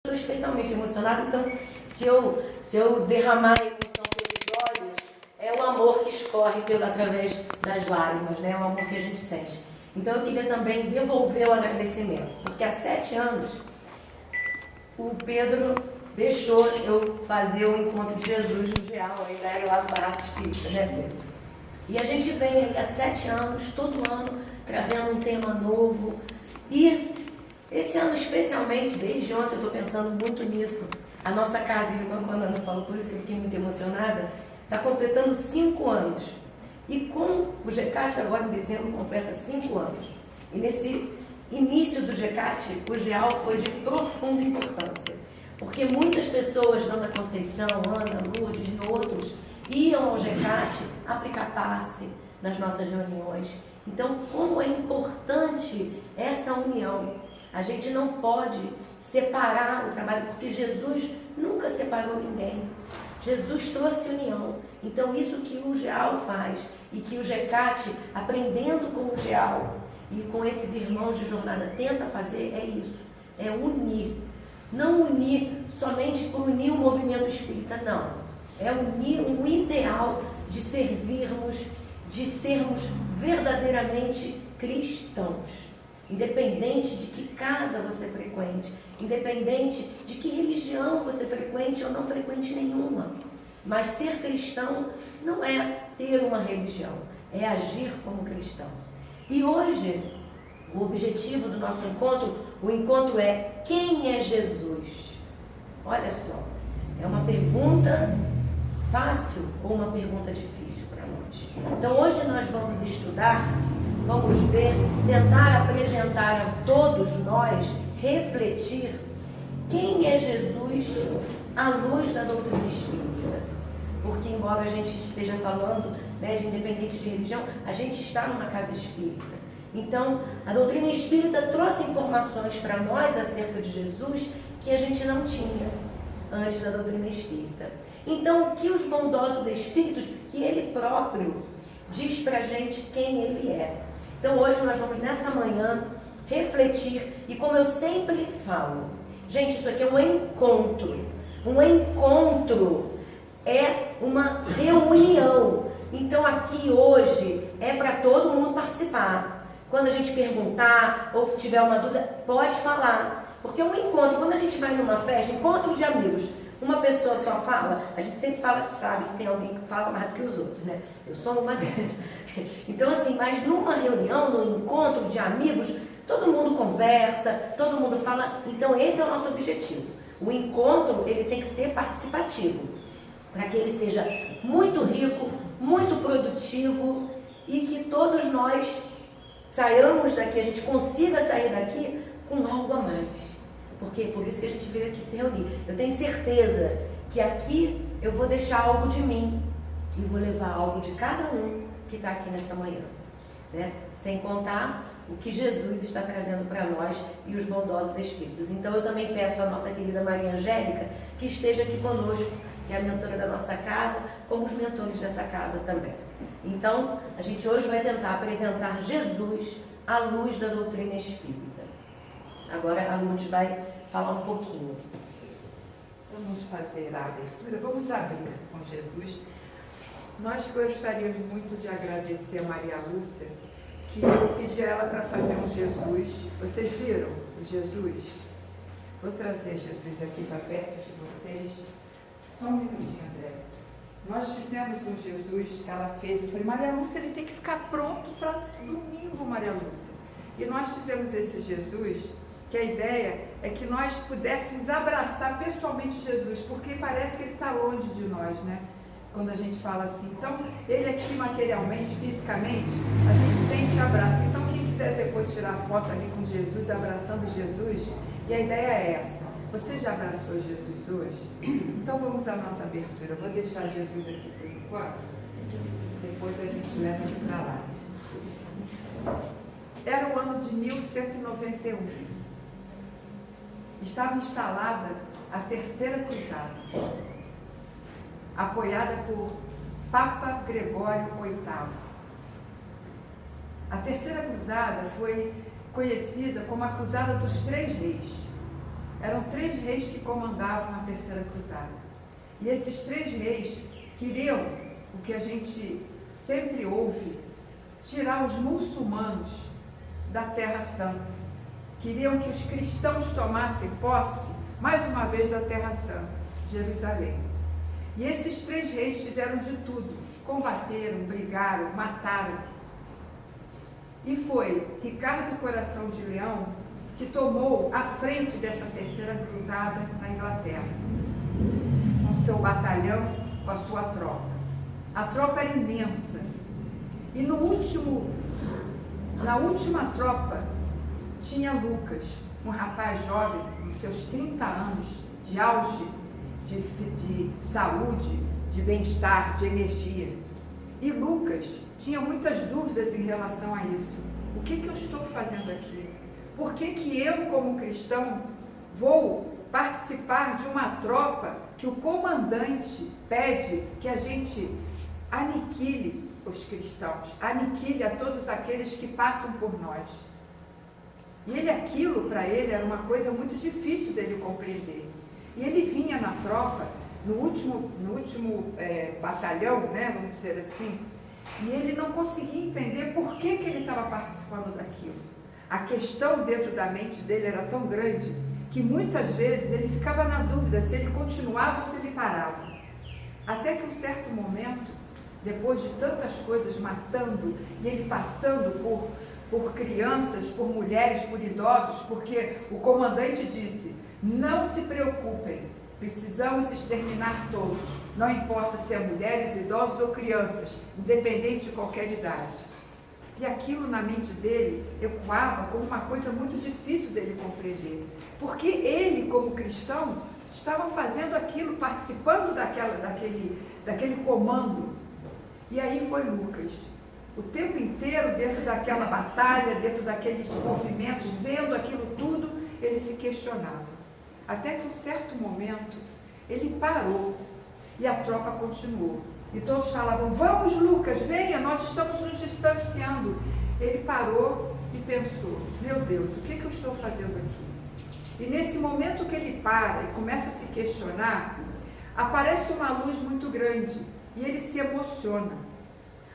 estou especialmente emocionada, então se eu derramar a emoção pelos olhos, é o amor que escorre através das lágrimas, né? É o amor que a gente sente. Então eu queria também devolver o agradecimento, porque há 7 anos o Pedro deixou eu fazer o encontro de Jesus no Geal, ainda era lá do Barato Espírita, né, Pedro? E a gente vem aí há 7 anos, todo ano, trazendo um tema novo. E esse ano especialmente, desde ontem, eu estou pensando muito nisso. A nossa casa irmã, quando a Ana falou por isso, eu fiquei muito emocionada, está completando 5 anos. E com o GECAT, agora em dezembro, completa 5 anos. E nesse início do GECAT, o GEAL foi de profunda importância. Porque muitas pessoas, Dona Conceição, Ana, Lourdes e outros, iam ao GECAT aplicar passe nas nossas reuniões. Então, como é importante essa união. A gente não pode separar o trabalho, porque Jesus nunca separou ninguém. Jesus trouxe união. Então, isso que o GEAL faz e que o GECAT, aprendendo com o GEAL e com esses irmãos de jornada, tenta fazer, é isso. É unir. Não unir somente por unir o movimento espírita, não. É unir um ideal de servirmos, de sermos verdadeiramente cristãos. Independente de que casa você frequente, independente de que religião você frequente ou não frequente nenhuma. Mas ser cristão não é ter uma religião, é agir como cristão. E hoje, o objetivo do nosso encontro, o encontro é: quem é Jesus? Olha só, é uma pergunta fácil ou uma pergunta difícil para nós? Então hoje nós vamos estudar, vamos ver, tentar apresentar a todos nós, refletir quem é Jesus à luz da doutrina espírita. Porque embora a gente esteja falando, né, de independente de religião, a gente está numa casa espírita. Então a doutrina espírita trouxe informações para nós acerca de Jesus que a gente não tinha antes da doutrina espírita. Então, que os bondosos espíritos, e ele próprio, diz pra gente quem ele é. Então, hoje nós vamos, nessa manhã, refletir, e como eu sempre falo, gente, isso aqui é um encontro. Um encontro é uma reunião. Então, aqui hoje é para todo mundo participar. Quando a gente perguntar ou tiver uma dúvida, pode falar. Porque um encontro, quando a gente vai numa festa, encontro de amigos, uma pessoa só fala, a gente sempre fala, sabe, que tem alguém que fala mais do que os outros, né? Eu sou uma dessas. Então, assim, mas numa reunião, num encontro de amigos, todo mundo conversa, todo mundo fala. Então, esse é o nosso objetivo. O encontro, ele tem que ser participativo, para que ele seja muito rico, muito produtivo e que todos nós saiamos daqui, a gente consiga sair daqui com algo a mais. Porque por isso que a gente veio aqui se reunir. Eu tenho certeza que aqui eu vou deixar algo de mim e vou levar algo de cada um que está aqui nessa manhã, né? Sem contar o que Jesus está trazendo para nós e os bondosos espíritos. Então eu também peço à nossa querida Maria Angélica que esteja aqui conosco, que é a mentora da nossa casa, como os mentores dessa casa também. Então a gente hoje vai tentar apresentar Jesus à luz da doutrina espírita. Agora a Lourdes vai falar um pouquinho. Vamos fazer a abertura, vamos abrir com Jesus. Nós gostaríamos muito de agradecer a Maria Lúcia, que eu pedi a ela para fazer um Jesus. Vocês viram o Jesus? Vou trazer Jesus aqui para perto de vocês. Só um minutinho, André. Nós fizemos um Jesus, ela fez. Eu falei, Maria Lúcia, ele tem que ficar pronto para domingo, Maria Lúcia. E nós fizemos esse Jesus, que a ideia é que nós pudéssemos abraçar pessoalmente Jesus, porque parece que ele está longe de nós, né? Quando a gente fala assim. Então, ele aqui materialmente, fisicamente, a gente sente abraço. Então, quem quiser depois tirar foto ali com Jesus, abraçando Jesus, e a ideia é essa. Você já abraçou Jesus hoje? Então, vamos à nossa abertura. Eu vou deixar Jesus aqui por enquanto, depois a gente leva ele para lá. Era o ano de 1191. Estava instalada a Terceira Cruzada, apoiada por Papa Gregório VIII. A Terceira Cruzada foi conhecida como a Cruzada dos Três Reis. eram 3 reis que comandavam a Terceira Cruzada. E esses 3 reis queriam, o que a gente sempre ouve, tirar os muçulmanos da Terra Santa. Queriam que os cristãos tomassem posse, mais uma vez, da Terra Santa, Jerusalém. E esses 3 reis fizeram de tudo, combateram, brigaram, mataram. E foi Ricardo Coração de Leão que tomou a frente dessa Terceira Cruzada na Inglaterra, com seu batalhão, com a sua tropa. A tropa era imensa. E na última tropa, tinha Lucas, um rapaz jovem, nos seus 30 anos, de auge, de saúde, de bem-estar, de energia. E Lucas tinha muitas dúvidas em relação a isso. O que eu estou fazendo aqui? Por que eu, como cristão, vou participar de uma tropa que o comandante pede que a gente aniquile os cristãos, aniquile a todos aqueles que passam por nós? E aquilo para ele era uma coisa muito difícil dele compreender. E ele vinha na tropa, no último batalhão, né, vamos dizer assim, e ele não conseguia entender por que ele estava participando daquilo. A questão dentro da mente dele era tão grande que muitas vezes ele ficava na dúvida se ele continuava ou se ele parava. Até que um certo momento, depois de tantas coisas matando, e ele passando por crianças, por mulheres, por idosos, porque o comandante disse: não se preocupem, precisamos exterminar todos, não importa se é mulheres, idosos ou crianças, independente de qualquer idade. E aquilo na mente dele ecoava como uma coisa muito difícil dele compreender, porque ele, como cristão, estava fazendo aquilo, participando daquele comando. E aí foi Lucas, o tempo inteiro dentro daquela batalha, dentro daqueles movimentos, vendo aquilo tudo, ele se questionava. Até que em um certo momento, ele parou e a tropa continuou. E todos falavam: vamos, Lucas, venha, nós estamos nos distanciando. Ele parou e pensou: meu Deus, o que eu estou fazendo aqui? E nesse momento que ele para e começa a se questionar, aparece uma luz muito grande e ele se emociona.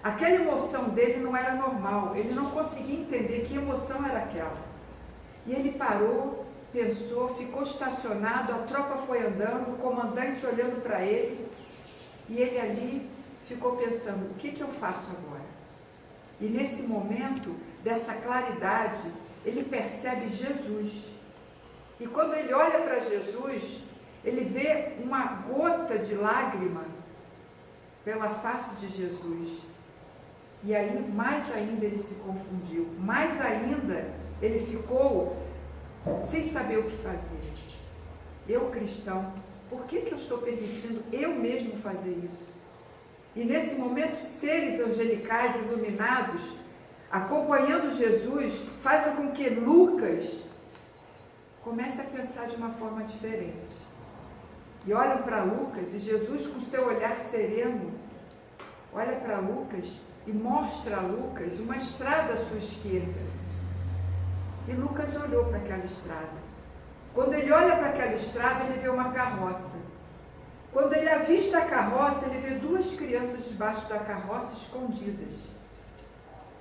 Aquela emoção dele não era normal, ele não conseguia entender que emoção era aquela. E ele parou, pensou, ficou estacionado, a tropa foi andando, o comandante olhando para ele, e ele ali ficou pensando: o que eu faço agora? E nesse momento, dessa claridade, ele percebe Jesus. E quando ele olha para Jesus, ele vê uma gota de lágrima pela face de Jesus. E aí, mais ainda, ele se confundiu. Mais ainda, ele ficou sem saber o que fazer. Eu, cristão, por que eu estou permitindo eu mesmo fazer isso? E nesse momento, seres angelicais iluminados, acompanhando Jesus, fazem com que Lucas comece a pensar de uma forma diferente. E olham para Lucas, e Jesus, com seu olhar sereno, olha para Lucas e mostra a Lucas uma estrada à sua esquerda. E Lucas olhou para aquela estrada. Quando ele olha para aquela estrada, ele vê uma carroça. Quando ele avista a carroça, ele vê 2 crianças debaixo da carroça escondidas,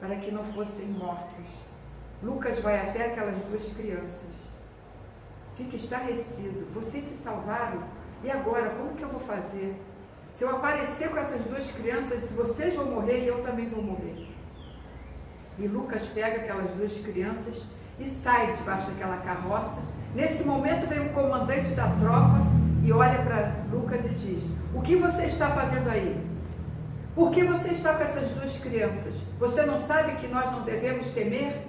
para que não fossem mortas. Lucas vai até aquelas 2 crianças. Fica estarrecido. Vocês se salvaram? E agora, como que eu vou fazer? Se eu aparecer com essas 2 crianças, vocês vão morrer e eu também vou morrer. E Lucas pega aquelas 2 crianças e sai debaixo daquela carroça. Nesse momento vem o comandante da tropa e olha para Lucas e diz: o que você está fazendo aí? Por que você está com essas 2 crianças? Você não sabe que nós não devemos temer?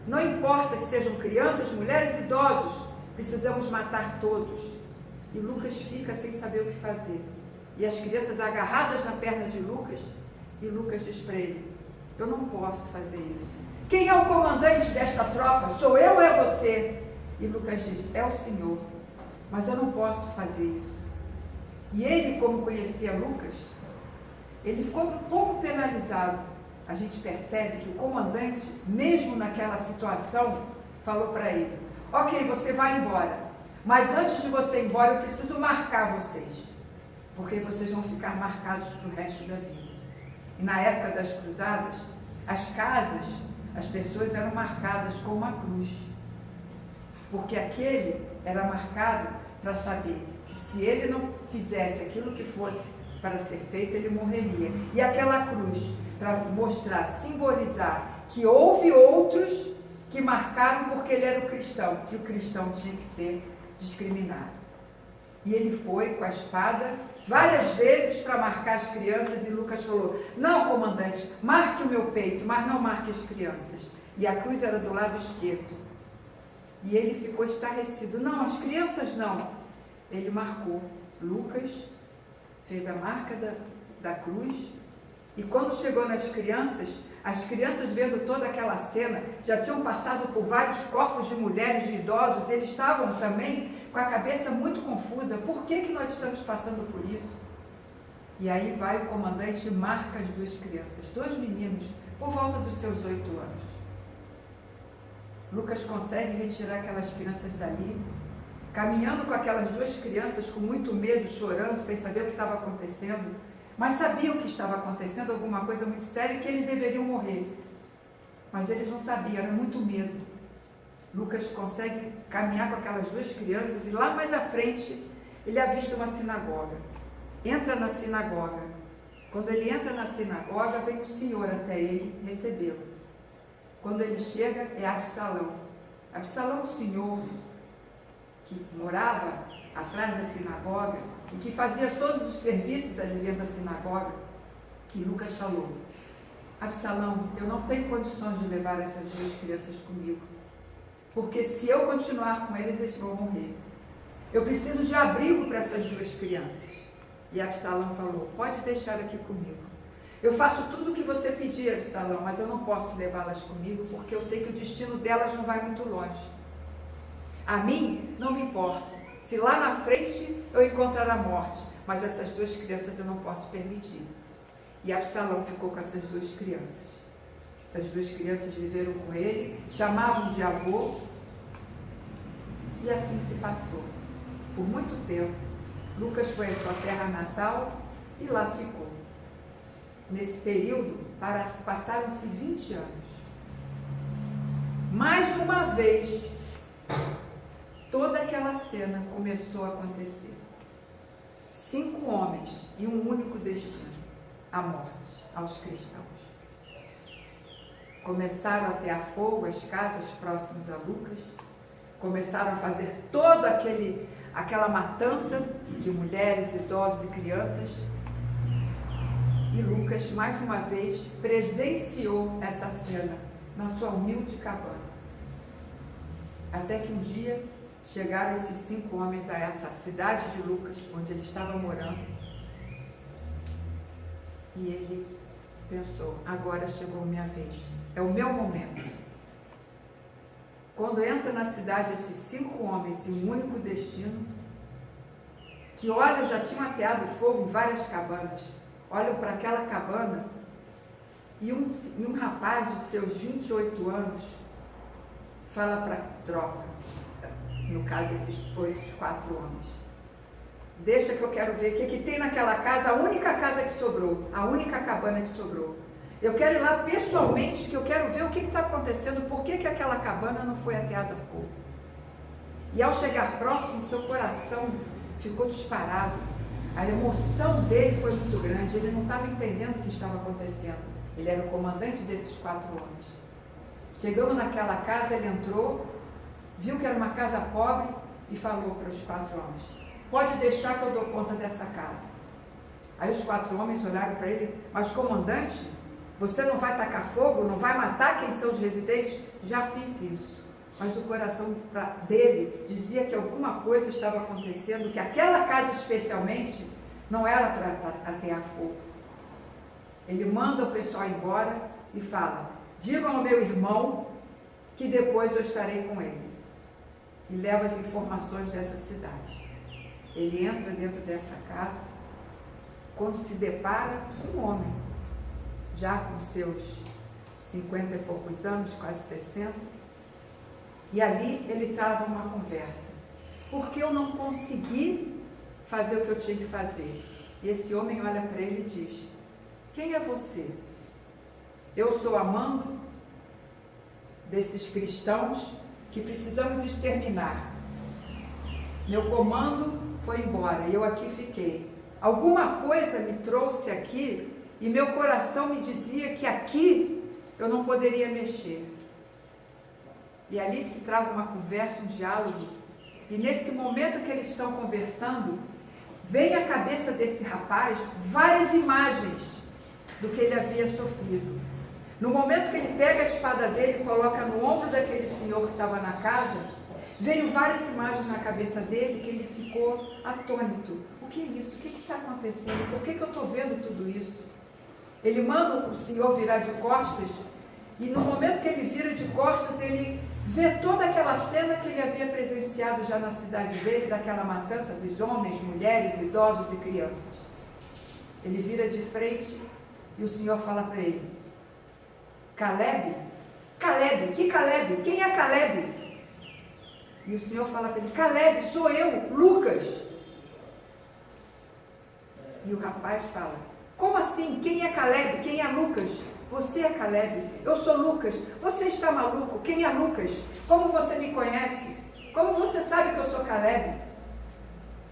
Não importa que sejam crianças, mulheres, idosos, precisamos matar todos. E Lucas fica sem saber o que fazer. E as crianças agarradas na perna de Lucas, e Lucas diz para ele: eu não posso fazer isso. Quem é o comandante desta tropa? Sou eu ou é você? E Lucas diz: é o Senhor, mas eu não posso fazer isso. E ele, como conhecia Lucas, ele ficou um pouco penalizado. A gente percebe que o comandante, mesmo naquela situação, falou para ele: ok, você vai embora, Mas antes de você ir embora, eu preciso marcar vocês, porque vocês vão ficar marcados para o resto da vida. E na época das cruzadas, as casas, as pessoas eram marcadas com uma cruz, porque aquele era marcado para saber que se ele não fizesse aquilo que fosse para ser feito, ele morreria. E aquela cruz, para mostrar, simbolizar que houve outros que marcaram porque ele era o cristão, que o cristão tinha que ser discriminado. E ele foi com a espada várias vezes para marcar as crianças, e Lucas falou: não, comandante, marque o meu peito, mas não marque as crianças. E a cruz era do lado esquerdo. E ele ficou estarrecido: não, as crianças não. Ele marcou. Lucas fez a marca da cruz, e quando chegou nas crianças, as crianças, vendo toda aquela cena, já tinham passado por vários corpos de mulheres, de idosos, eles estavam também com a cabeça muito confusa. Por que nós estamos passando por isso? E aí vai o comandante e marca as duas crianças, dois meninos, por volta dos seus 8 anos. Lucas consegue retirar aquelas crianças dali, caminhando com aquelas duas crianças com muito medo, chorando, sem saber o que estava acontecendo, mas sabiam que estava acontecendo alguma coisa muito séria e que eles deveriam morrer. Mas eles não sabiam, era muito medo. Lucas consegue caminhar com aquelas duas crianças e lá mais à frente ele avista uma sinagoga. Entra na sinagoga. Quando ele entra na sinagoga, vem um senhor até ele recebê-lo. Quando ele chega, é Absalão. Absalão, o senhor que morava atrás da sinagoga e que fazia todos os serviços ali dentro da sinagoga. E Lucas falou: Absalão, eu não tenho condições de levar essas duas crianças comigo, porque se eu continuar com eles, eles vão morrer. Eu preciso de abrigo para essas duas crianças. E Absalão falou: pode deixar aqui comigo. Eu faço tudo o que você pedir, Absalão, mas eu não posso levá-las comigo, porque eu sei que o destino delas não vai muito longe. A mim não me importa se lá na frente eu encontrar a morte, mas essas duas crianças eu não posso permitir. E Absalão ficou com essas duas crianças. Essas duas crianças viveram com ele, chamavam de avô, e assim se passou. Por muito tempo, Lucas foi à sua terra natal e lá ficou. Nesse período, passaram-se 20 anos. Mais uma vez, toda aquela cena começou a acontecer. 5 homens e um único destino: a morte aos cristãos. Começaram a atear fogo às casas próximas a Lucas, começaram a fazer toda aquela matança de mulheres, idosos e crianças. E Lucas, mais uma vez, presenciou essa cena na sua humilde cabana. Até que um dia chegaram esses 5 homens a essa cidade de Lucas, onde ele estava morando. E ele pensou: agora chegou minha vez, é o meu momento. Quando entra na cidade esses 5 homens e um único destino, que olham, já tinham ateado fogo em várias cabanas, olham para aquela cabana e um rapaz de seus 28 anos fala para a tropa, no caso esses 4 homens: deixa que eu quero ver o que tem naquela casa, a única casa que sobrou, a única cabana que sobrou. Eu quero ir lá pessoalmente, que eu quero ver o que está acontecendo, por que aquela cabana não foi ateada a fogo. E ao chegar próximo, seu coração ficou disparado. A emoção dele foi muito grande, ele não estava entendendo o que estava acontecendo. Ele era o comandante desses 4 homens. Chegando naquela casa, ele entrou, viu que era uma casa pobre e falou para os 4 homens: pode deixar que eu dou conta dessa casa. Aí os 4 homens olharam para ele: mas comandante, você não vai tacar fogo, não vai matar quem são os residentes? Já fiz isso. Mas o coração dele dizia que alguma coisa estava acontecendo, que aquela casa especialmente não era para atear fogo. Ele manda o pessoal embora e fala: digam ao meu irmão que depois eu estarei com ele. E leva as informações dessa cidade. Ele entra dentro dessa casa, quando se depara com um homem, já com seus 50 e poucos anos, quase 60, e ali ele trava uma conversa. porque eu não consegui fazer o que eu tinha que fazer. E esse homem olha para ele e diz: quem é você? Eu sou amando desses cristãos que precisamos exterminar. Meu comando foi embora e eu aqui fiquei. Alguma coisa me trouxe aqui e meu coração me dizia que aqui eu não poderia mexer. E ali se trava uma conversa, um diálogo, e nesse momento que eles estão conversando, vem à cabeça desse rapaz várias imagens do que ele havia sofrido. No momento que ele pega a espada dele e coloca no ombro daquele senhor que estava na casa, veio várias imagens na cabeça dele que ele ficou atônito. O que é isso? O que está acontecendo? Por que eu estou vendo tudo isso? Ele manda o senhor virar de costas, e no momento que ele vira de costas, ele vê toda aquela cena que ele havia presenciado já na cidade dele, daquela matança dos homens, mulheres, idosos e crianças. Ele vira de frente e o senhor fala para ele: Caleb? Caleb? Que Caleb? Quem é Caleb? E o senhor fala para ele: Caleb, sou eu, Lucas. E o rapaz fala: como assim? Quem é Caleb? Quem é Lucas? Você é Caleb, eu sou Lucas. Você está maluco? Quem é Lucas? Como você me conhece? Como você sabe que eu sou Caleb?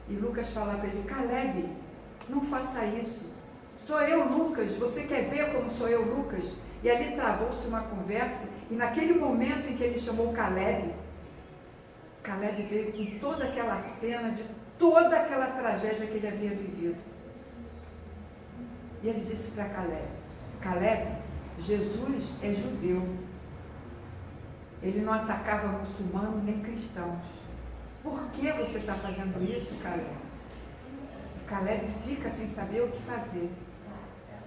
E Lucas fala para ele: Caleb, não faça isso. Sou eu, Lucas. Você quer ver como sou eu, Lucas? E ali travou-se uma conversa, e naquele momento em que ele chamou Caleb, Caleb veio com toda aquela cena de toda aquela tragédia que ele havia vivido. E ele disse para Caleb: Caleb, Jesus é judeu. Ele não atacava muçulmanos nem cristãos. Por que você está fazendo isso, Caleb? Caleb fica sem saber o que fazer.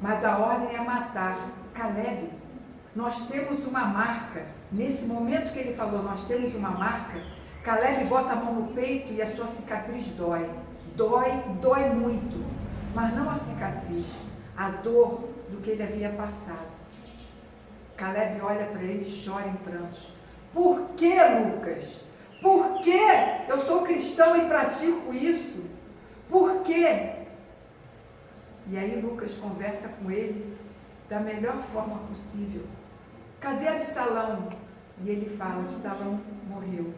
Mas a ordem é matar. Caleb, nós temos uma marca. Nesse momento que ele falou, nós temos uma marca, Caleb bota a mão no peito e a sua cicatriz dói. Dói muito. Mas não a cicatriz, a dor do que ele havia passado. Caleb olha para ele e chora em prantos. Por que, Lucas? Por que eu sou cristão e pratico isso? Por quê? E aí Lucas conversa com ele da melhor forma possível. Cadê Absalão? E ele fala: Absalão morreu.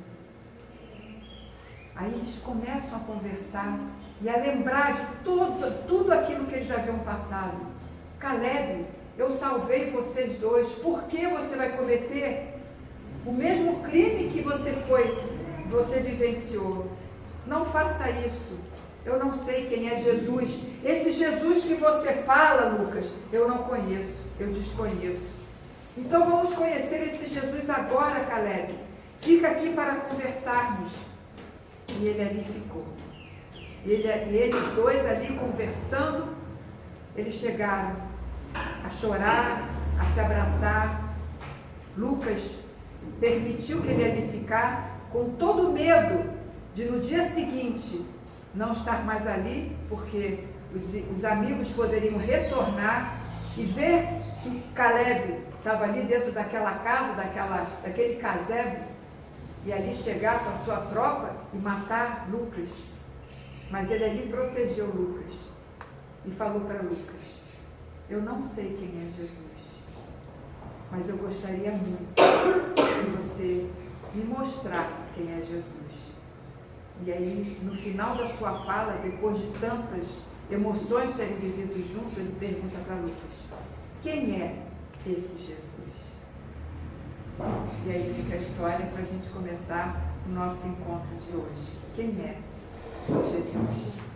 Aí eles começam a conversar e a lembrar de tudo aquilo que eles já haviam passado. Caleb, eu salvei vocês dois. Por que você vai cometer o mesmo crime que você vivenciou? Não faça isso. Eu não sei quem é Jesus. Esse Jesus que você fala, Lucas, eu não conheço, eu desconheço. Então vamos conhecer esse Jesus agora, Caleb. Fica aqui para conversarmos. E ele ali ficou. E eles dois ali conversando, eles chegaram a chorar, a se abraçar. Lucas permitiu que ele ali ficasse, com todo medo de no dia seguinte não estar mais ali, porque os amigos poderiam retornar e ver que Caleb estava ali dentro daquela casa, daquele casebre, e ali chegar com a sua tropa e matar Lucas. Mas ele ali protegeu Lucas e falou para Lucas: eu não sei quem é Jesus, mas eu gostaria muito que você me mostrasse quem é Jesus. E aí, no final da sua fala, depois de tantas emoções terem vivido junto, ele pergunta para Lucas: quem é esse Jesus? E aí fica a história para a gente começar o nosso encontro de hoje. Quem é Jesus?